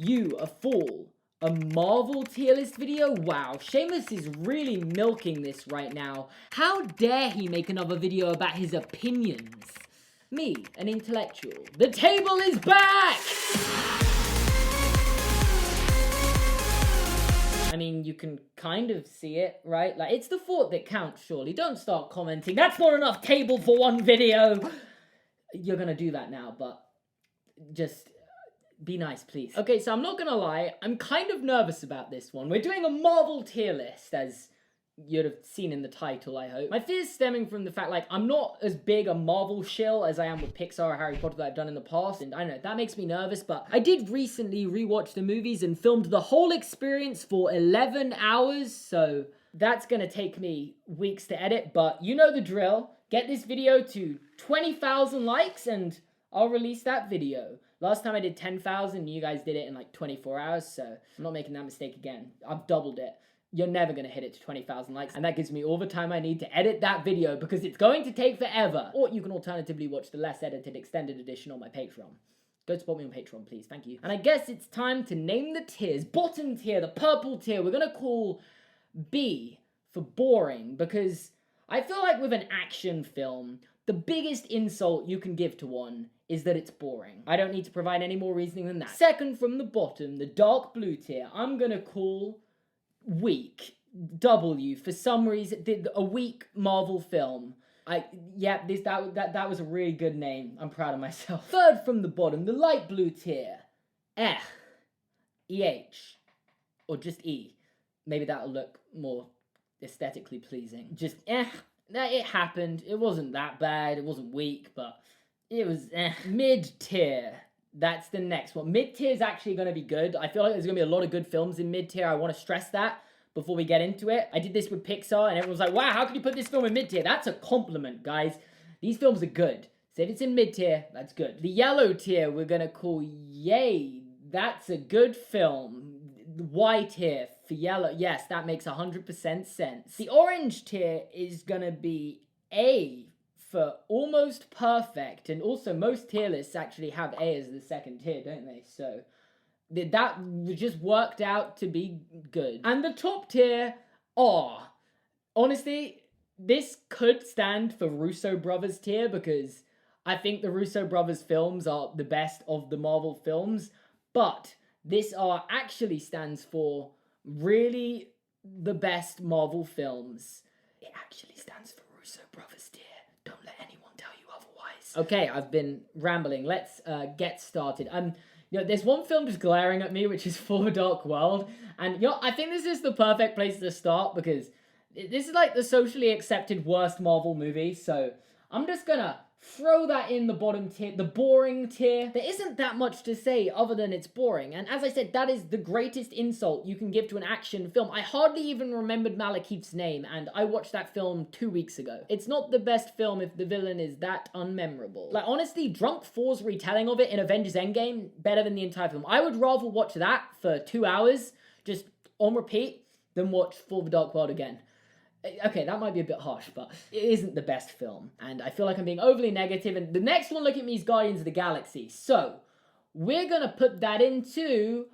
You a fool. A Marvel tier list video? Wow, Seamus is really milking this right now. How dare he make another video about his opinions? Me, an intellectual. The table is back! I mean, you can kind of see it, right? Like, it's the thought that counts, surely. Don't start commenting, that's not enough table for one video! You're gonna do that now, but just be nice, please. Okay, so I'm not gonna lie, I'm kind of nervous about this one. We're doing a Marvel tier list, as you'd have seen in the title, I hope. My fears stemming from the fact, like, I'm not as big a Marvel shill as I am with Pixar or Harry Potter that I've done in the past, and I don't know, that makes me nervous, but I did recently rewatch the movies and filmed the whole experience for 11 hours, so that's gonna take me weeks to edit, but you know the drill. Get this video to 20,000 likes and I'll release that video. Last time I did 10,000, you guys did it in like 24 hours, so I'm not making that mistake again. I've doubled it. You're never gonna hit it to 20,000 likes, and that gives me all the time I need to edit that video because it's going to take forever. Or you can alternatively watch the less edited extended edition on my Patreon. Go support me on Patreon, please, thank you. And I guess it's time to name the tiers. Bottom tier, the purple tier, we're gonna call B for boring, because I feel like with an action film, the biggest insult you can give to one is that it's boring. I don't need to provide any more reasoning than that. Second from the bottom, the dark blue tier, I'm gonna call weak. W, for some reason, a weak Marvel film. That was a really good name. I'm proud of myself. Third from the bottom, the light blue tier. EH, or just E. Maybe that'll look more aesthetically pleasing. Just it happened. It wasn't that bad. It wasn't weak, but it was Mid-tier. That's the next one. Mid-tier is actually going to be good. I feel like there's going to be a lot of good films in mid-tier. I want to stress that before we get into it. I did this with Pixar, and everyone was like, wow, how can you put this film in mid-tier? That's a compliment, guys. These films are good. So if it's in mid-tier, that's good. The yellow tier, we're going to call Yay. That's a good film. The Y tier for yellow. Yes, that makes 100% sense. The orange tier is going to be A for almost perfect, and also most tier lists actually have A as the second tier, don't they? So that just worked out to be good. And the top tier, R. Honestly, this could stand for Russo Brothers tier, because I think the Russo Brothers films are the best of the Marvel films, but this R actually stands for really the best Marvel films. It actually stands for Russo Brothers tier. Don't let anyone tell you otherwise. Okay, I've been rambling. Let's get started. There's one film just glaring at me, which is For the Dark World. And, I think this is the perfect place to start, because this is like the socially accepted worst Marvel movie. So I'm just gonna throw that in the bottom tier, the boring tier. There isn't that much to say other than it's boring. And as I said, that is the greatest insult you can give to an action film. I hardly even remembered Malekith's name, and I watched that film 2 weeks ago. It's not the best film if the villain is that unmemorable. Like, honestly, Drunk 4's retelling of it in Avengers Endgame, better than the entire film. I would rather watch that for 2 hours, just on repeat, than watch For the Dark World again. Okay, that might be a bit harsh, but it isn't the best film, and I feel like I'm being overly negative, and the next one, look at me, is Guardians of the Galaxy. So, we're gonna put that into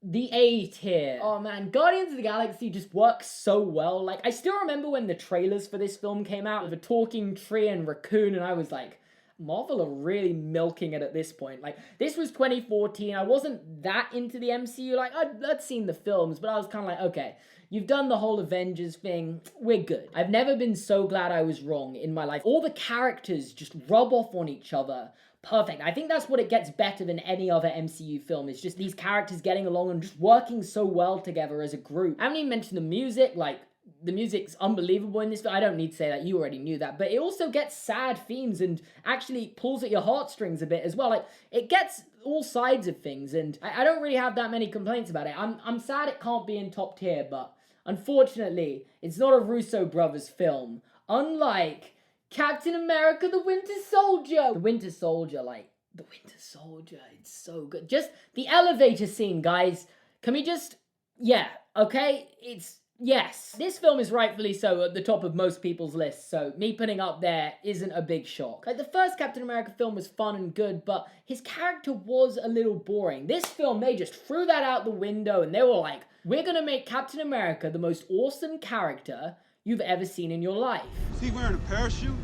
the A tier. Oh man, Guardians of the Galaxy just works so well. Like, I still remember when the trailers for this film came out with a talking tree and raccoon, and I was like, Marvel are really milking it at this point. Like, this was 2014, I wasn't that into the MCU, like, I'd seen the films, but I was kind of like, okay, you've done the whole Avengers thing, we're good. I've never been so glad I was wrong in my life. All the characters just rub off on each other. Perfect. I think that's what it gets better than any other MCU film. It's just these characters getting along and just working so well together as a group. I haven't even mentioned the music, like, the music's unbelievable in this. I don't need to say that, you already knew that. But it also gets sad themes and actually pulls at your heartstrings a bit as well. Like, it gets all sides of things, and I don't really have that many complaints about it. I'm sad it can't be in top tier, but unfortunately, it's not a Russo Brothers film. Unlike Captain America, The Winter Soldier. The Winter Soldier, it's so good. Just the elevator scene, guys. Can we just, okay? It's Yes, this film is rightfully so at the top of most people's lists, so me putting up there isn't a big shock. Like, the first Captain America film was fun and good, but his character was a little boring. This film, they just threw that out the window and they were like, we're gonna make Captain America the most awesome character you've ever seen in your life. Is he wearing a parachute?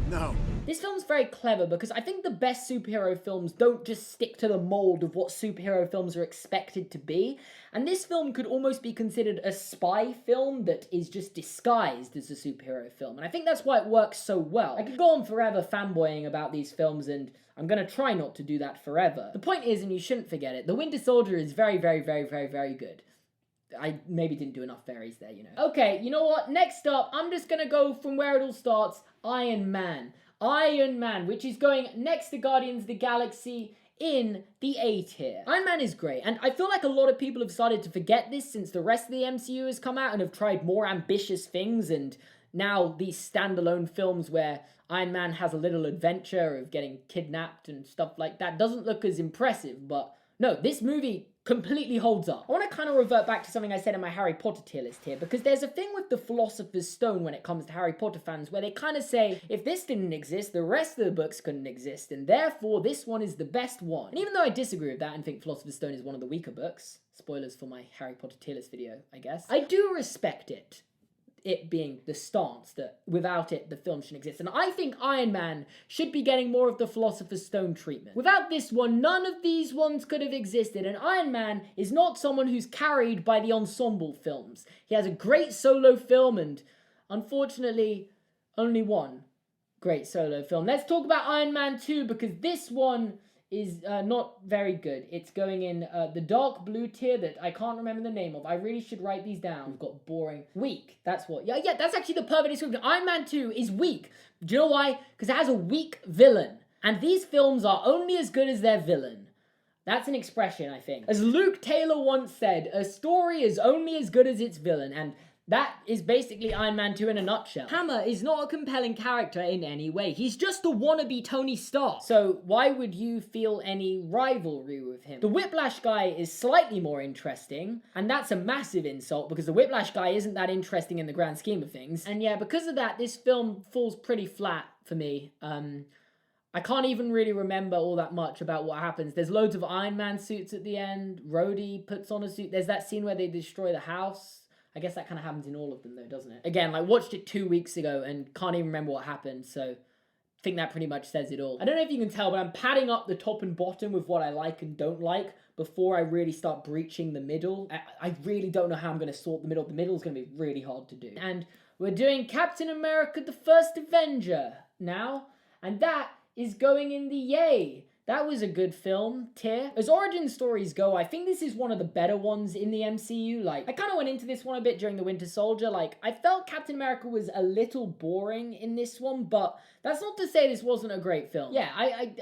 No. This film's very clever because I think the best superhero films don't just stick to the mold of what superhero films are expected to be. And this film could almost be considered a spy film that is just disguised as a superhero film. And I think that's why it works so well. I could go on forever fanboying about these films, and I'm gonna try not to do that forever. The point is, and you shouldn't forget it, The Winter Soldier is very, very, very, very, very good. I maybe didn't do enough fairies there, you know. Okay, you know what? Next up, I'm just gonna go from where it all starts, Iron Man. Iron Man, which is going next to Guardians of the Galaxy in the A tier. Iron Man is great, and I feel like a lot of people have started to forget this since the rest of the MCU has come out and have tried more ambitious things, and now these standalone films where Iron Man has a little adventure of getting kidnapped and stuff like that doesn't look as impressive, but no, this movie completely holds up. I want to kind of revert back to something I said in my Harry Potter tier list here, because there's a thing with the Philosopher's Stone when it comes to Harry Potter fans, where they kind of say, if this didn't exist, the rest of the books couldn't exist, and therefore this one is the best one. And even though I disagree with that and think Philosopher's Stone is one of the weaker books, spoilers for my Harry Potter tier list video, I guess, I do respect it being the stance that without it, the film shouldn't exist. And I think Iron Man should be getting more of the Philosopher's Stone treatment. Without this one, none of these ones could have existed, and Iron Man is not someone who's carried by the ensemble films. He has a great solo film, and unfortunately, only one great solo film. Let's talk about Iron Man 2, because this one is not very good. It's going in the dark blue tier that I can't remember the name of. I really should write these down. We've got boring. Weak. That's what. Yeah, that's actually the perfect description. Iron Man 2 is weak. Do you know why? Because it has a weak villain. And these films are only as good as their villain. That's an expression, I think. As Luke Taylor once said, a story is only as good as its villain. And that is basically Iron Man 2 in a nutshell. Hammer is not a compelling character in any way. He's just a wannabe Tony Stark. So why would you feel any rivalry with him? The Whiplash guy is slightly more interesting, and that's a massive insult because the Whiplash guy isn't that interesting in the grand scheme of things. And yeah, because of that, this film falls pretty flat for me. I can't even really remember all that much about what happens. There's loads of Iron Man suits at the end. Rhodey puts on a suit. There's that scene where they destroy the house. I guess that kind of happens in all of them though, doesn't it? Again, like, watched it 2 weeks ago and can't even remember what happened, so I think that pretty much says it all. I don't know if you can tell, but I'm padding up the top and bottom with what I like and don't like before I really start breaching the middle. I really don't know how I'm going to sort the middle. The middle is going to be really hard to do. And we're doing Captain America the First Avenger now, and that is going in the yay. That was a good film tier. As origin stories go, I think this is one of the better ones in the MCU. Like, I kind of went into this one a bit during The Winter Soldier. Like, I felt Captain America was a little boring in this one, but that's not to say this wasn't a great film. Yeah, I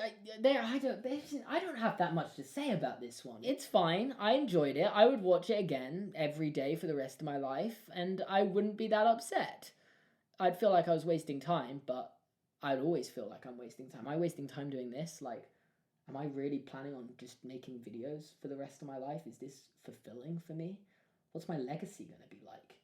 don't have that much to say about this one. It's fine. I enjoyed it. I would watch it again every day for the rest of my life, and I wouldn't be that upset. I'd feel like I was wasting time, but I'd always feel like I'm wasting time. Am I wasting time doing this? Like, am I really planning on just making videos for the rest of my life? Is this fulfilling for me? What's my legacy going to be like?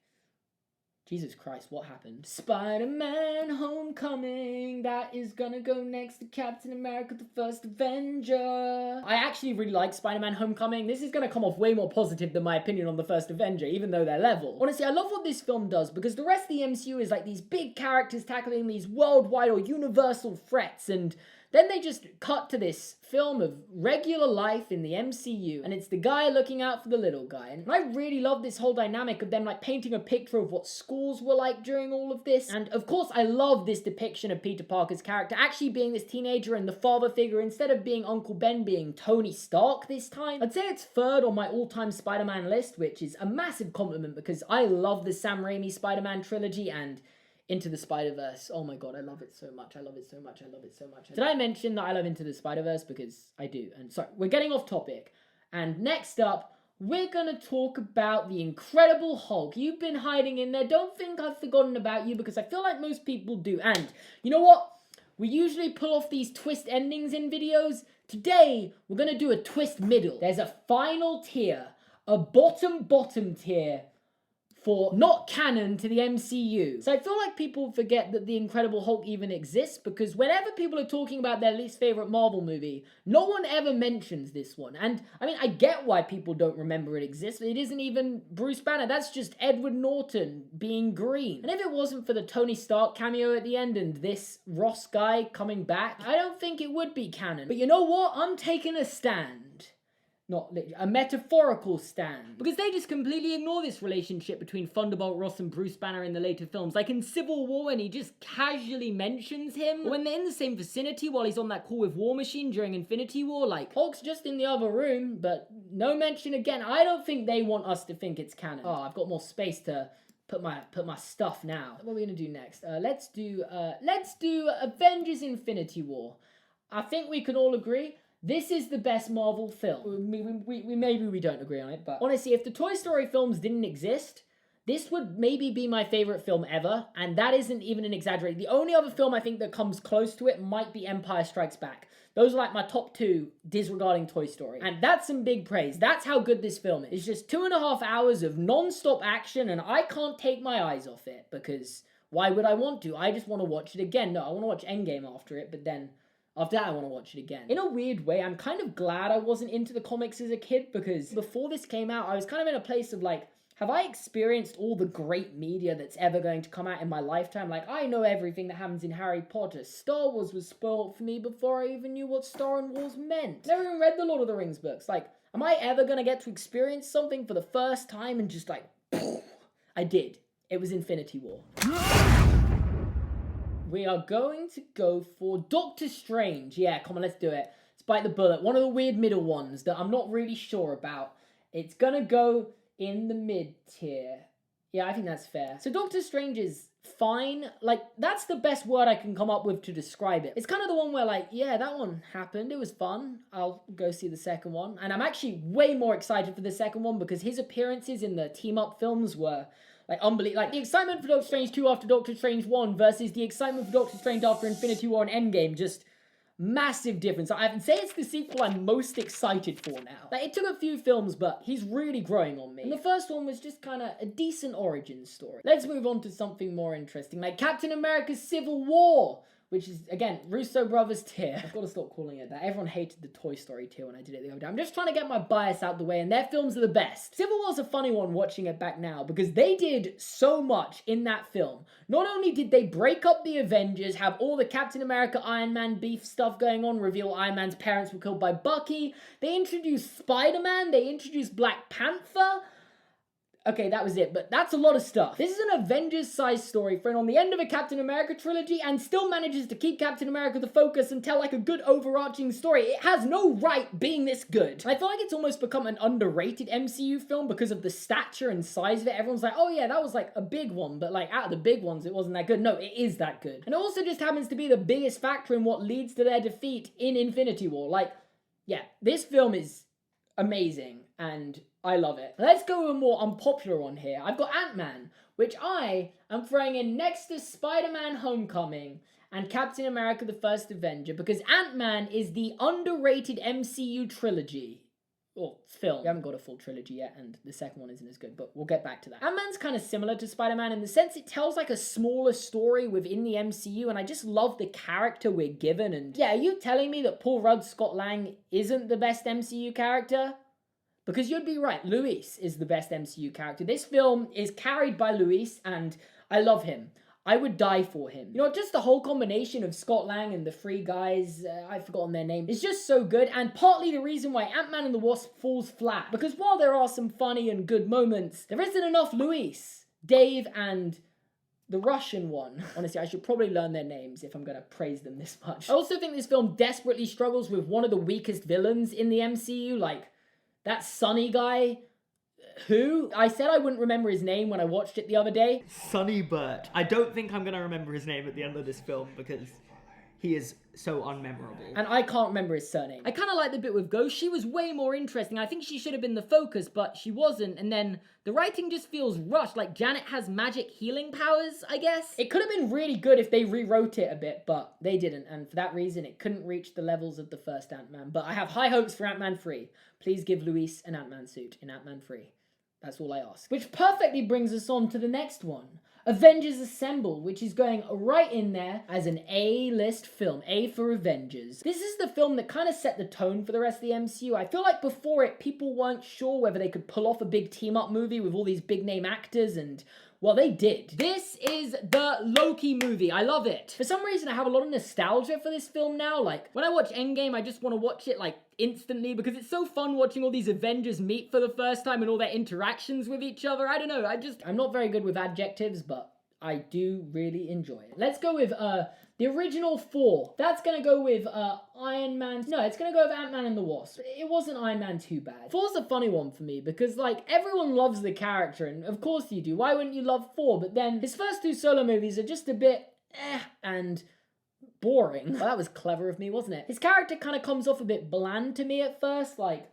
Jesus Christ, what happened? Spider-Man Homecoming, that is gonna go next to Captain America the First Avenger. I actually really like Spider-Man Homecoming. This is gonna come off way more positive than my opinion on the First Avenger, even though they're level. Honestly, I love what this film does, because the rest of the MCU is like these big characters tackling these worldwide or universal threats, and then they just cut to this film of regular life in the MCU, and it's the guy looking out for the little guy. And I really love this whole dynamic of them like painting a picture of what schools were like during all of this. And of course, I love this depiction of Peter Parker's character actually being this teenager and the father figure instead of being Uncle Ben being Tony Stark this time. I'd say it's third on my all-time Spider-Man list, which is a massive compliment because I love the Sam Raimi Spider-Man trilogy and Into the Spider-Verse. Oh my god, I love it so much. I love it so much. I love it so much. Did I mention that I love Into the Spider-Verse? Because I do. And sorry, we're getting off topic. And next up, we're gonna talk about the Incredible Hulk. You've been hiding in there. Don't think I've forgotten about you, because I feel like most people do. And you know what? We usually pull off these twist endings in videos. Today, we're gonna do a twist middle. There's a final tier, a bottom tier for not canon to the MCU. So I feel like people forget that the Incredible Hulk even exists, because whenever people are talking about their least favorite Marvel movie, no one ever mentions this one. And I mean, I get why people don't remember it exists. It isn't even Bruce Banner. That's just Edward Norton being green. And if it wasn't for the Tony Stark cameo at the end and this Ross guy coming back, I don't think it would be canon. But you know what? I'm taking a stand. Not literally, a metaphorical stand. Because they just completely ignore this relationship between Thunderbolt Ross and Bruce Banner in the later films. Like in Civil War, when he just casually mentions him. Or when they're in the same vicinity while he's on that call with War Machine during Infinity War. Like, Hulk's just in the other room, but no mention again. I don't think they want us to think it's canon. Oh, I've got more space to put my stuff now. What are we gonna do next? Let's do Avengers Infinity War. I think we can all agree this is the best Marvel film. Maybe we don't agree on it, but honestly, if the Toy Story films didn't exist, this would maybe be my favorite film ever, and that isn't even an exaggeration. The only other film I think that comes close to it might be Empire Strikes Back. Those are like my top two, disregarding Toy Story. And that's some big praise. That's how good this film is. It's just 2.5 hours of non-stop action, and I can't take my eyes off it, because why would I want to? I just want to watch it again. No, I want to watch Endgame after it, but then after that, I want to watch it again. In a weird way, I'm kind of glad I wasn't into the comics as a kid, because before this came out, I was kind of in a place of like, have I experienced all the great media that's ever going to come out in my lifetime? Like, I know everything that happens in Harry Potter. Star Wars was spoiled for me before I even knew what Star Wars meant. Never even read the Lord of the Rings books. Like, am I ever going to get to experience something for the first time and just like, I did. It was Infinity War. We are going to go for Doctor Strange. Yeah, come on, let's do it. Let's bite the bullet. One of the weird middle ones that I'm not really sure about. It's gonna go in the mid-tier. Yeah, I think that's fair. So Doctor Strange is fine. Like, that's the best word I can come up with to describe it. It's kind of the one where like, yeah, that one happened. It was fun. I'll go see the second one. And I'm actually way more excited for the second one because his appearances in the team-up films were like unbelievable. Like the excitement for Doctor Strange 2 after Doctor Strange 1 versus the excitement for Doctor Strange after Infinity War and Endgame, just massive difference. I would say it's the sequel I'm most excited for now. Like, it took a few films, but he's really growing on me. And the first one was just kind of a decent origin story. Let's move on to something more interesting, like Captain America's Civil War, which is, again, Russo Brothers tier. I've got to stop calling it that. Everyone hated the Toy Story tier when I did it the other day. I'm just trying to get my bias out the way, and their films are the best. Civil War's a funny one watching it back now, because they did so much in that film. Not only did they break up the Avengers, have all the Captain America, Iron Man beef stuff going on, reveal Iron Man's parents were killed by Bucky, they introduced Spider-Man, they introduced Black Panther. Okay, that was it, but that's a lot of stuff. This is an Avengers-sized story thrown on the end of a Captain America trilogy and still manages to keep Captain America the focus and tell like a good overarching story. It has no right being this good. And I feel like it's almost become an underrated MCU film because of the stature and size of it. Everyone's like, oh yeah, that was like a big one, but like out of the big ones, it wasn't that good. No, it is that good. And it also just happens to be the biggest factor in what leads to their defeat in Infinity War. Like, yeah, this film is amazing and I love it. Let's go with a more unpopular one here. I've got Ant-Man, which I am throwing in next to Spider-Man Homecoming and Captain America the First Avenger, because Ant-Man is the underrated MCU trilogy. Or film. We haven't got a full trilogy yet, and the second one isn't as good, but we'll get back to that. Ant-Man's kind of similar to Spider-Man in the sense it tells like a smaller story within the MCU, and I just love the character we're given. And yeah, are you telling me that Paul Rudd Scott Lang isn't the best MCU character? Because you'd be right, Luis is the best MCU character. This film is carried by Luis, and I love him. I would die for him. You know, just the whole combination of Scott Lang and the three guys, I've forgotten their name, is just so good, and partly the reason why Ant-Man and the Wasp falls flat. Because while there are some funny and good moments, there isn't enough Luis, Dave, and the Russian one. Honestly, I should probably learn their names if I'm going to praise them this much. I also think this film desperately struggles with one of the weakest villains in the MCU, like that Sonny guy. Who? I said I wouldn't remember his name when I watched it the other day. Sonny Burt. I don't think I'm going to remember his name at the end of this film because he is so unmemorable. And I can't remember his surname. I kind of like the bit with Ghost. She was way more interesting. I think she should have been the focus, but she wasn't. And then the writing just feels rushed. Like Janet has magic healing powers, I guess. It could have been really good if they rewrote it a bit, but they didn't. And for that reason, it couldn't reach the levels of the first Ant-Man. But I have high hopes for Ant-Man 3. Please give Luis an Ant-Man suit in Ant-Man 3. That's all I ask. Which perfectly brings us on to the next one. Avengers Assemble, which is going right in there as an A-list film. A for Avengers. This is the film that kind of set the tone for the rest of the MCU. I feel like before it, people weren't sure whether they could pull off a big team-up movie with all these big-name actors, and well, they did. This is the Loki movie. I love it. For some reason, I have a lot of nostalgia for this film now. Like, when I watch Endgame, I just want to watch it, like, instantly, because it's so fun watching all these Avengers meet for the first time and all their interactions with each other. I don't know, I'm not very good with adjectives, but I do really enjoy it. Let's go with, the original four. That's gonna go with, Iron Man. No, it's gonna go with Ant-Man and the Wasp. It wasn't Iron Man too bad. Thor's a funny one for me because, like, everyone loves the character, and of course you do. Why wouldn't you love Thor? But then his first two solo movies are just a bit and boring. Well, that was clever of me, wasn't it? His character kind of comes off a bit bland to me at first. Like,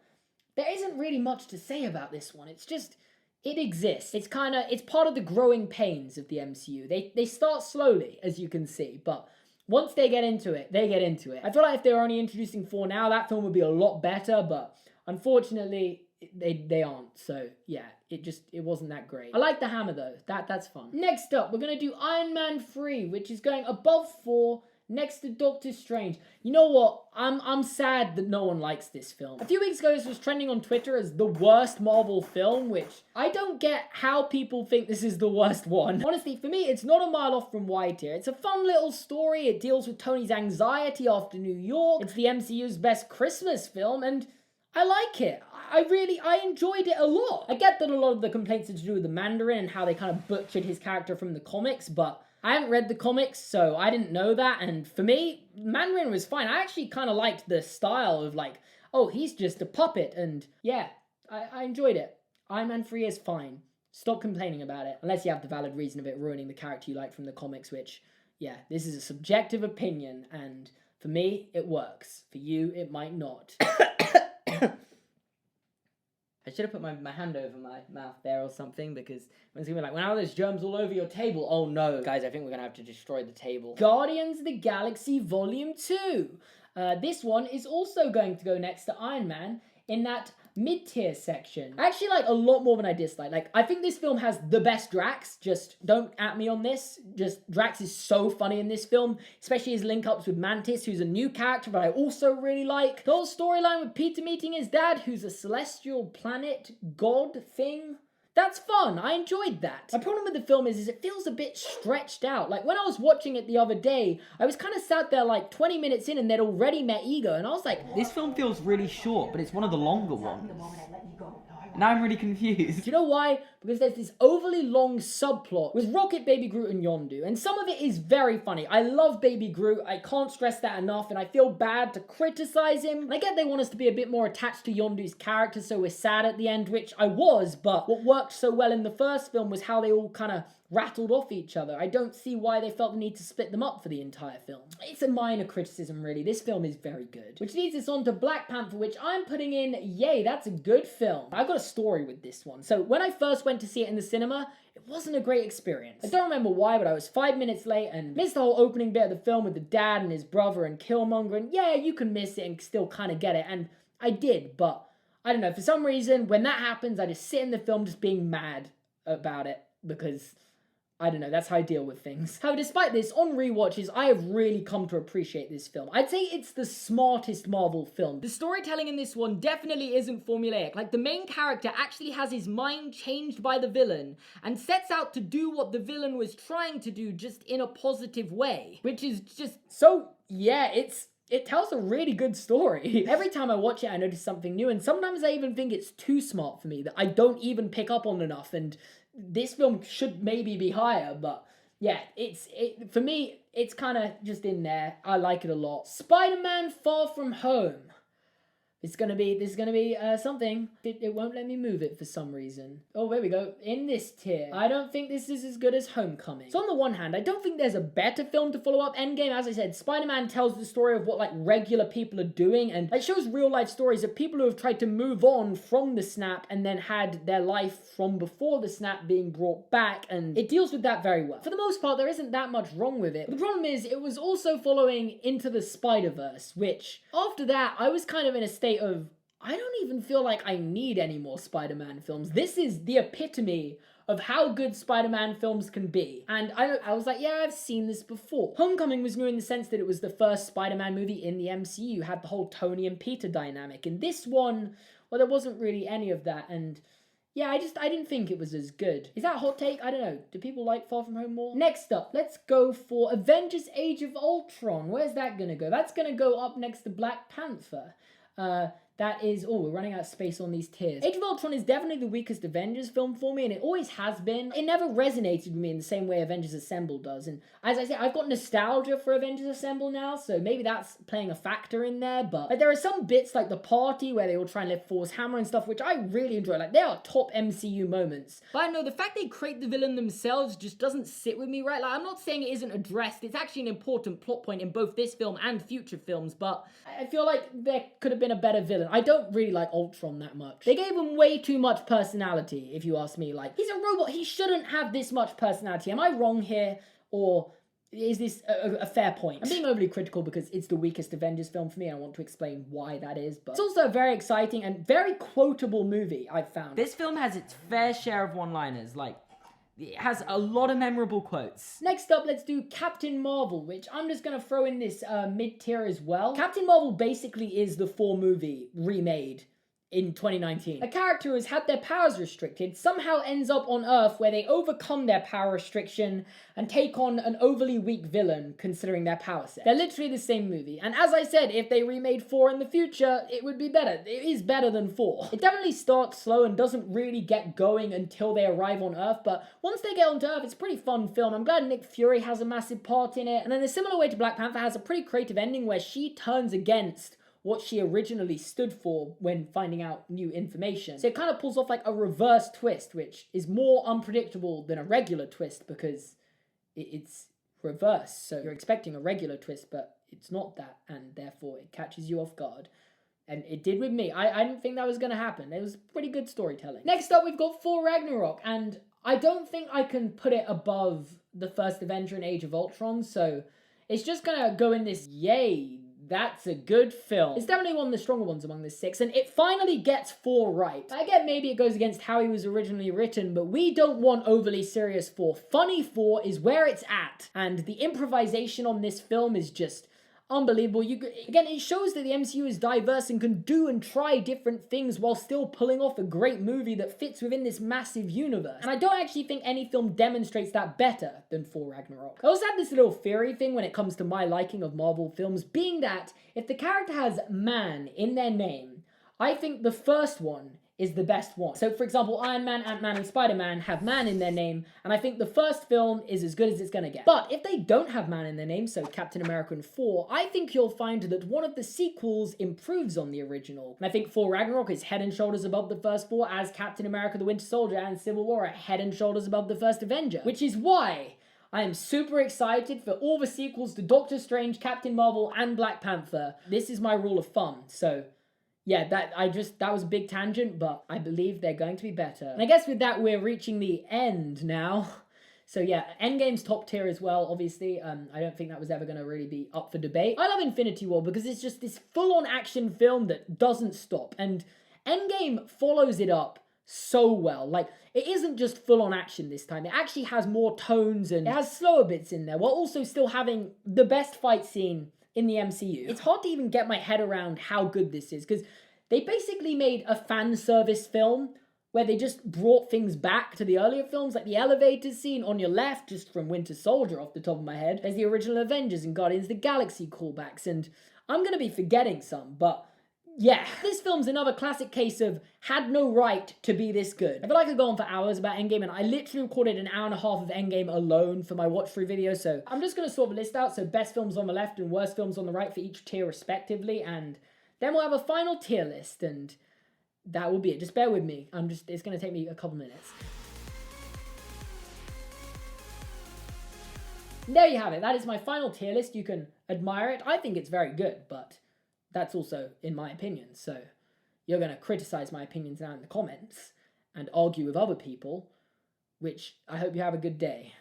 there isn't really much to say about this one. It's just, it exists. It's part of the growing pains of the MCU. They start slowly, as you can see, but once they get into it, they get into it. I feel like if they were only introducing Thor now, that film would be a lot better, but unfortunately, they aren't. So yeah, it wasn't that great. I like the hammer though. That's fun. Next up, we're gonna do Iron Man 3, which is going above 4, next to Doctor Strange. You know what? I'm sad that no one likes this film. A few weeks ago, this was trending on Twitter as the worst Marvel film, which I don't get how people think this is the worst one. Honestly, for me, it's not a mile off from wide here. It's a fun little story. It deals with Tony's anxiety after New York. It's the MCU's best Christmas film, and I like it. I enjoyed it a lot. I get that a lot of the complaints are to do with the Mandarin and how they kind of butchered his character from the comics, but I hadn't read the comics, so I didn't know that, and for me, Mandarin was fine. I actually kind of liked the style of, like, oh, he's just a puppet, and yeah, I enjoyed it. Iron Man 3 is fine. Stop complaining about it, unless you have the valid reason of it ruining the character you like from the comics, which, yeah, this is a subjective opinion, and for me, it works. For you, it might not. I should have put my hand over my mouth there or something, because it's going to be like, wow, there's germs all over your table. Oh no. Guys, I think we're going to have to destroy the table. Guardians of the Galaxy Volume 2. This one is also going to go next to Iron Man in that mid-tier section. I actually like a lot more than I dislike. Like, I think this film has the best Drax. Just don't at me on this. Just Drax is so funny in this film, especially his link-ups with Mantis, who's a new character but I also really like. The whole storyline with Peter meeting his dad, who's a celestial planet god thing. That's fun. I enjoyed that. My problem with the film is it feels a bit stretched out. Like, when I was watching it the other day, I was kind of sat there like 20 minutes in and they'd already met Ego, and I was like, This film feels really short, but it's one of the longer ones. Now I'm really confused. do you know why? Because there's this overly long subplot with Rocket, Baby Groot, and Yondu, and some of it is very funny. I love Baby Groot, I can't stress that enough, and I feel bad to criticize him. And I get they want us to be a bit more attached to Yondu's character, so we're sad at the end, which I was, but what worked so well in the first film was how they all kind of rattled off each other. I don't see why they felt the need to split them up for the entire film. It's a minor criticism, really. This film is very good. Which leads us on to Black Panther, which I'm putting in, yay, that's a good film. I've got a story with this one. So when I first went to see it in the cinema, it wasn't a great experience. I don't remember why, but I was 5 minutes late and missed the whole opening bit of the film with the dad and his brother and Killmonger, and yeah, you can miss it and still kind of get it, and I did, but I don't know, for some reason, when that happens, I just sit in the film just being mad about it, because I don't know, that's how I deal with things. However, despite this, on rewatches, I have really come to appreciate this film. I'd say it's the smartest Marvel film. The storytelling in this one definitely isn't formulaic. Like, the main character actually has his mind changed by the villain and sets out to do what the villain was trying to do, just in a positive way. Which is just so, yeah, it tells a really good story. Every time I watch it, I notice something new, and sometimes I even think it's too smart for me, that I don't even pick up on enough, and this film should maybe be higher, but yeah, for me, it's kind of just in there. I like it a lot. Spider-Man Far From Home. This is gonna be something. It won't let me move it for some reason. Oh, there we go. In this tier, I don't think this is as good as Homecoming. So on the one hand, I don't think there's a better film to follow up Endgame. As I said, Spider-Man tells the story of what, like, regular people are doing, and it shows real life stories of people who have tried to move on from the snap and then had their life from before the snap being brought back, and it deals with that very well. For the most part, there isn't that much wrong with it. But the problem is, it was also following Into the Spider-Verse, which, after that, I was kind of in a state of, I don't even feel like I need any more Spider-Man films. This is the epitome of how good Spider-Man films can be. And I was like, yeah, I've seen this before. Homecoming was new in the sense that it was the first Spider-Man movie in the MCU, had the whole Tony and Peter dynamic. And this one, well, there wasn't really any of that, and yeah, I didn't think it was as good. Is that a hot take? I don't know. Do people like Far From Home more? Next up, let's go for Avengers Age of Ultron. Where's that gonna go? That's gonna go up next to Black Panther. That is, we're running out of space on these tiers. Age of Ultron is definitely the weakest Avengers film for me, and it always has been. It never resonated with me in the same way Avengers Assemble does, and as I say, I've got nostalgia for Avengers Assemble now, so maybe that's playing a factor in there, but like, there are some bits like the party where they all try and lift Thor's hammer and stuff, which I really enjoy. Like, they are top MCU moments. But I know the fact they create the villain themselves just doesn't sit with me, right? Like, I'm not saying it isn't addressed. It's actually an important plot point in both this film and future films, but I feel like there could have been a better villain. I don't really like Ultron that much. They gave him way too much personality, if you ask me. Like, he's a robot. He shouldn't have this much personality. Am I wrong here? Or is this a fair point? I'm being overly critical because it's the weakest Avengers film for me, and I want to explain why that is. But it's also a very exciting and very quotable movie, I've found. This film has its fair share of one-liners. Like, it has a lot of memorable quotes. Next up, let's do Captain Marvel, which I'm just going to throw in this mid-tier as well. Captain Marvel basically is the Thor movie remade in 2019. A character who has had their powers restricted somehow ends up on Earth where they overcome their power restriction and take on an overly weak villain considering their power set. They're literally the same movie. And as I said, if they remade Thor in the future, it would be better. It is better than Thor. It definitely starts slow and doesn't really get going until they arrive on Earth, but once they get onto Earth, it's a pretty fun film. I'm glad Nick Fury has a massive part in it. And then a similar way to Black Panther has a pretty creative ending where she turns against what she originally stood for when finding out new information. So it kind of pulls off like a reverse twist, which is more unpredictable than a regular twist because it's reverse. So you're expecting a regular twist, but it's not that, and therefore it catches you off guard. And it did with me. I didn't think that was going to happen. It was pretty good storytelling. Next up, we've got Thor Ragnarok, and I don't think I can put it above the first Avenger in Age of Ultron, so it's just going to go in this yay. That's a good film. It's definitely one of the stronger ones among the six, and it finally gets Thor right. I get maybe it goes against how he was originally written, but we don't want overly serious Thor. Funny Thor is where it's at, and the improvisation on this film is just unbelievable. Again, it shows that the MCU is diverse and can do and try different things while still pulling off a great movie that fits within this massive universe. And I don't actually think any film demonstrates that better than Thor Ragnarok. I also have this little theory thing when it comes to my liking of Marvel films, being that if the character has man in their name, I think the first one is the best one. So for example, Iron Man, Ant-Man, and Spider-Man have man in their name, and I think the first film is as good as it's gonna get. But if they don't have man in their name, so Captain America and Thor, I think you'll find that one of the sequels improves on the original. And I think Thor Ragnarok is head and shoulders above the first four, as Captain America, the Winter Soldier, and Civil War are head and shoulders above the first Avenger. Which is why I am super excited for all the sequels to Doctor Strange, Captain Marvel, and Black Panther. This is my rule of thumb, so yeah, that was a big tangent, but I believe they're going to be better. And I guess with that, we're reaching the end now. So yeah, Endgame's top tier as well, obviously. I don't think that was ever going to really be up for debate. I love Infinity War because it's just this full-on action film that doesn't stop. And Endgame follows it up so well. Like, it isn't just full-on action this time. It actually has more tones and it has slower bits in there, while also still having the best fight scene in the MCU. It's hard to even get my head around how good this is, because they basically made a fan service film where they just brought things back to the earlier films, like the elevator scene on your left, just from Winter Soldier off the top of my head. There's the original Avengers and Guardians of the Galaxy callbacks, and I'm going to be forgetting some, but yeah, this film's another classic case of had no right to be this good. I feel like I could go on for hours about Endgame, and I literally recorded an hour and a half of Endgame alone for my watch-through video, so I'm just going to sort of list out, so best films on the left and worst films on the right for each tier respectively, and then we'll have a final tier list, and that will be it. Just bear with me. It's going to take me a couple minutes. There you have it. That is my final tier list. You can admire it. I think it's very good, but that's also in my opinion, so you're going to criticize my opinions now in the comments and argue with other people, which I hope you have a good day.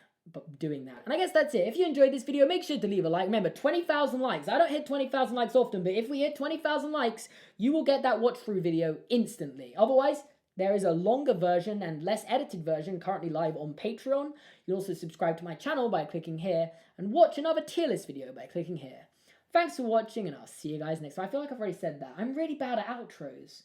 doing that. And I guess that's it. If you enjoyed this video, make sure to leave a like. Remember, 20,000 likes. I don't hit 20,000 likes often, but if we hit 20,000 likes, you will get that watch through video instantly. Otherwise, there is a longer version and less edited version currently live on Patreon. You can also subscribe to my channel by clicking here and watch another tier list video by clicking here. Thanks for watching, and I'll see you guys next time. I feel like I've already said that. I'm really bad at outros.